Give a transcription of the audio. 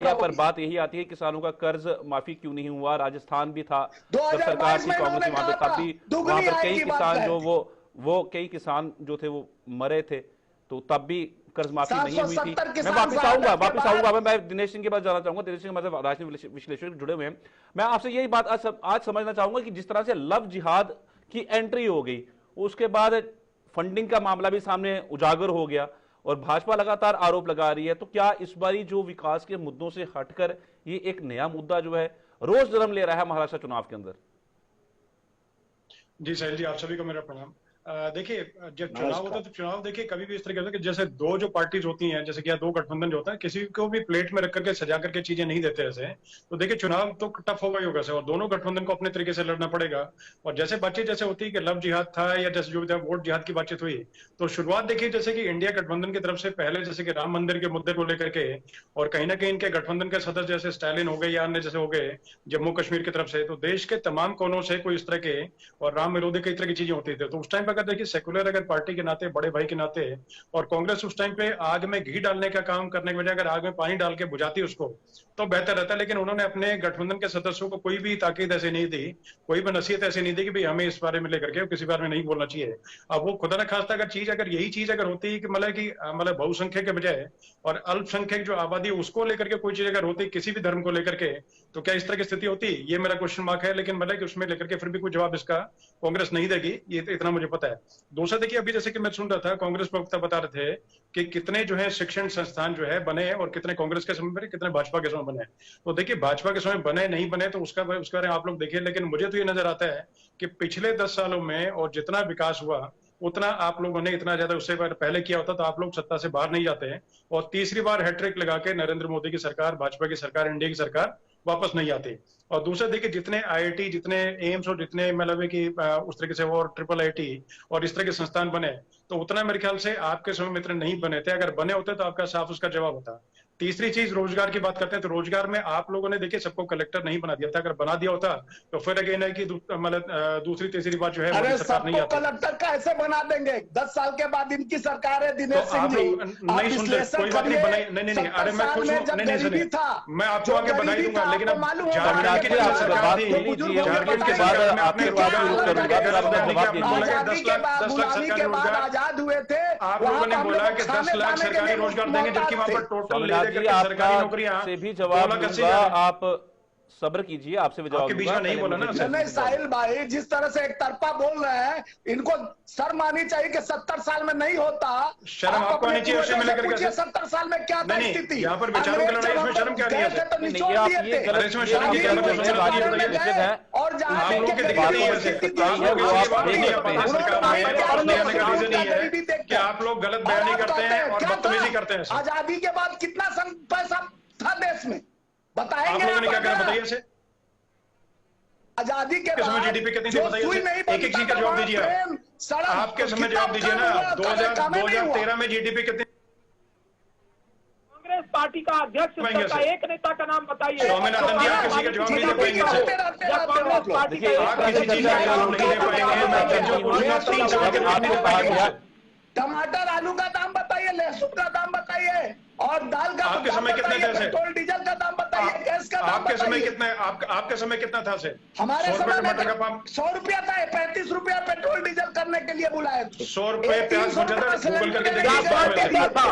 यहाँ पर बात यही आती है किसानों का कर्ज माफी क्यों नहीं हुआ। राजस्थान भी था जब सरकार 2022 थी में कांग्रेस की, इन्होंने वहां पे कहा तब था भी वहां दुगनी पर आय कई की बात किसान कही जो थी। वो कई किसान जो थे वो मरे थे, तो तब भी कर्ज माफी नहीं हुई थी। 770 मैं किसान शहादत के वापस बाद। आऊंगा मैं दिनेश सिंह के पास जाना चाहूंगा। दिनेश सिंह मतलब राजनीतिक विश्लेषक जुड़े हुए हैं। मैं आपसे यही बात आज समझना चाहूंगा कि जिस तरह से लव जिहाद की एंट्री हो गई, उसके बाद फंडिंग का मामला भी सामने उजागर हो गया और भाजपा लगातार आरोप लगा रही है, तो क्या इस बारी जो विकास के मुद्दों से हटकर ये एक नया मुद्दा जो है रोज जन्म ले रहा है महाराष्ट्र चुनाव के अंदर? जी साहिल जी, आप सभी को मेरा प्रणाम। देखिए, जब चुनाव होता है तो चुनाव देखिए कभी भी इस तरह होता है कि जैसे दो जो पार्टीज होती हैं, जैसे कि दो गठबंधन जो होता है, किसी को भी प्लेट में रख करके सजा करके चीजें नहीं देते ऐसे। तो देखिए चुनाव तो टफ होगा ही होगा से, और दोनों गठबंधन को अपने तरीके से लड़ना पड़ेगा। और जैसे बातचीत जैसे होती है कि लव जिहाद था या जैसे जो वोट जिहाद की बातचीत हुई, तो शुरुआत देखिए जैसे कि इंडिया गठबंधन की तरफ से पहले जैसे कि राम मंदिर के मुद्दे को लेकर के, और कहीं ना कहीं इनके गठबंधन के सदस्य जैसे स्टालिन हो गए या अन्य जैसे हो गए जम्मू कश्मीर की तरफ से, तो देश के तमाम कोनों से कोई इस तरह के और राम विरोधी कई तरह की चीजें होती थी। तो उस टाइम पर अगर देखिए सेकुलर अगर पार्टी के नाते, बड़े भाई के नाते, और कांग्रेस उस टाइम पे आग में घी डालने का काम करने के बजाय अगर आग में पानी डाल के बुझाती उसको, तो बेहतर रहता। लेकिन उन्होंने अपने गठबंधन के सदस्यों को कोई भी ताकीद ऐसी नहीं दी, कोई भी नसीहत ऐसी नहीं दी कि भाई हमें इस बारे में लेकर के किसी बारे में नहीं बोलना चाहिए। अब वो खुदा न खास्ता अगर यही चीज अगर होती कि मतलब बहुसंख्यक के बजाय और अल्पसंख्यक जो आबादी उसको लेकर के कोई चीज अगर होती किसी भी धर्म को लेकर के, तो क्या इस तरह की स्थिति होती? ये मेरा क्वेश्चन मार्क है। लेकिन मतलब कि उसमें लेकर के फिर भी कोई जवाब इसका कांग्रेस नहीं देगी, ये इतना मुझे पता है। दूसरा देखिए, अभी जैसे कि मैं सुन रहा था कांग्रेस प्रवक्ता बता रहे थे कि कितने जो है शिक्षण संस्थान जो है बने और कितने कांग्रेस के समय बने, कितने भाजपा के समय बने। तो देखिए भाजपा के समय बने नहीं बने तो उसका बारे आप लोग देखिए, लेकिन मुझे तो ये नजर आता है कि पिछले 10 सालों में और जितना विकास हुआ उतना आप लोगों ने इतना ज्यादा उससे पहले किया होता तो आप लोग सत्ता से बाहर नहीं जाते हैं, और तीसरी बार हैट्रिक लगा के नरेंद्र मोदी की सरकार, भाजपा की सरकार, इंडिया की सरकार वापस नहीं आती। और दूसरा देखिए, जितने आईआईटी, जितने एम्स और जितने मतलब कि उस तरीके से और ट्रिपल आईटी और इस तरह के संस्थान बने, तो उतना मेरे ख्याल से आपके समय में इतने नहीं बने थे। अगर बने होते तो आपका साफ उसका जवाब होता। तीसरी चीज रोजगार की बात करते हैं, तो रोजगार में आप लोगों ने देखिए सबको कलेक्टर नहीं बना दिया था। अगर बना दिया होता तो फिर अगेन है कि मतलब दूसरी तीसरी बात जो है अरे मोदी सरकार नहीं सबको आती। कलेक्टर कैसे बना देंगे? 10 साल के बाद इनकी सरकार है तो दिनेश सिंह आप जी। लोग आप नहीं सुनते, विश्लेषण कोई बात नहीं, करिए। बनाई नहीं, अरे 70 मैं साल खुश में हूँ, जब नहीं गरीबी सुनिए, था, मैं आपको जो आगे बधाई गरीबी दूंगा, था, लेकिन आपको अब मालूम होगा झारखंड कि की जो सरकार थी, सुन लीजिए, झारखंड के की बाद सरकार में आपके आपने जवाब जरूर करूंगा, फिर आपने जवाब आपने बोला कि आजादी 10 के लाख बाद, गुलामी सरकारी के बाद रोजगार, आजाद हुए थे, आप वहां लोगों ने हम बोला लोग कि 10 लाख खाने सरकारी के रोजगार देंगे, जबकि वहां पर टोटल ले स्वामीनाथ जी लेकर के सरकारी नौकरियां से भी 2 जवाब लाख 80 दूंगा, हजार है। आप सब्र कीजिए, आपसे भी जवाब आपके बीच दूंगा। में नहीं पहले बोला मुझे ना। दिनेश सिंह नहीं से जवाब साहिल भाई, जिस तरह से एक तरफा बोल रहे हैं, इनको शर्म आनी चाहिए कि 70 साल में नहीं होता। शर्म आप आपको अपने आनी चाहिए, उससे पूर्वजों से मिलकर पूछिए कैसे? 70 साल में क्या था नहीं, स्थिति। यहाँ पर विचारों की अंग्रेज लड़ाई, जब इसमें हम शर्म लोग क्या नहीं गए है थे सर? तो निचोड़ आप दिए ये थे। गलत इसमें ये शर्म की क्या गांधी बात है? जी सुनिए, उस राजीव बारे में बताइए। गए, और जहाँ आप भी लोगों के की गरीबी दिक्कत की है, स्थिति आप थी, लोगों वो की आप बात देख नहीं है सकते अपनी हैं। सरकार उन्होंने में, क्या और नहीं आने का किया रीजन उनका नहीं है गरीबी कि देखकर। आप लोग गलत और बयानी आप करते कहते हैं हैं और क्या बदतमीजी था? करते हैं सर। आजादी के बाद कितना पैसा था देश में, बताएंगे आप लोगों ने क्या करा आप? बताइए इसे। आजादी के आपके समय बाद जीडीपी कितनी थी जो बताइए सुई इसे। नहीं एक एक बनता चीज का था, जवाब वहाँ दीजिए। प्रेम, सड़क, आपके समय कितना जवाब दीजिए काम ना। हुआ, काम ही नहीं हुआ। 2013 में जीडीपी कितनी? कांग्रेस पार्टी का अध्यक्ष स्तर का एक नेता का नाम बताइए। स्वामीनाथन जी, आप किसी का जवाब नहीं दे पाएंगे रहते इसे। रहते या आप कांग्रेस लोग। पार्टी देखिए, का आप किसी चीज का जवाब नहीं दे पाएंगे, मैं जो पूछूंगा आप सही जवाब जब आपको दे कहा पाएंगे गया, मुझसे। टमाटर आलू का दाम बताइए, लहसुन का दाम बताइए, और दाल का आपके दाम समय कितने बताइए, थे? पेट्रोल डीजल का दाम बताइए, गैस का दाम आपके समय बताइए। कितना, आपके समय कितना था से? हमारे 100 रुपए समय में टमाटर का पाम, 100 रुपया था, 35 रुपया पेट्रोल डीजल करने के लिए बुलाए थे। 100 रुपए प्याज 300 बचा था, रुपया गूगल करके सिलेंडर देखिए लेके कितना गए था। थे।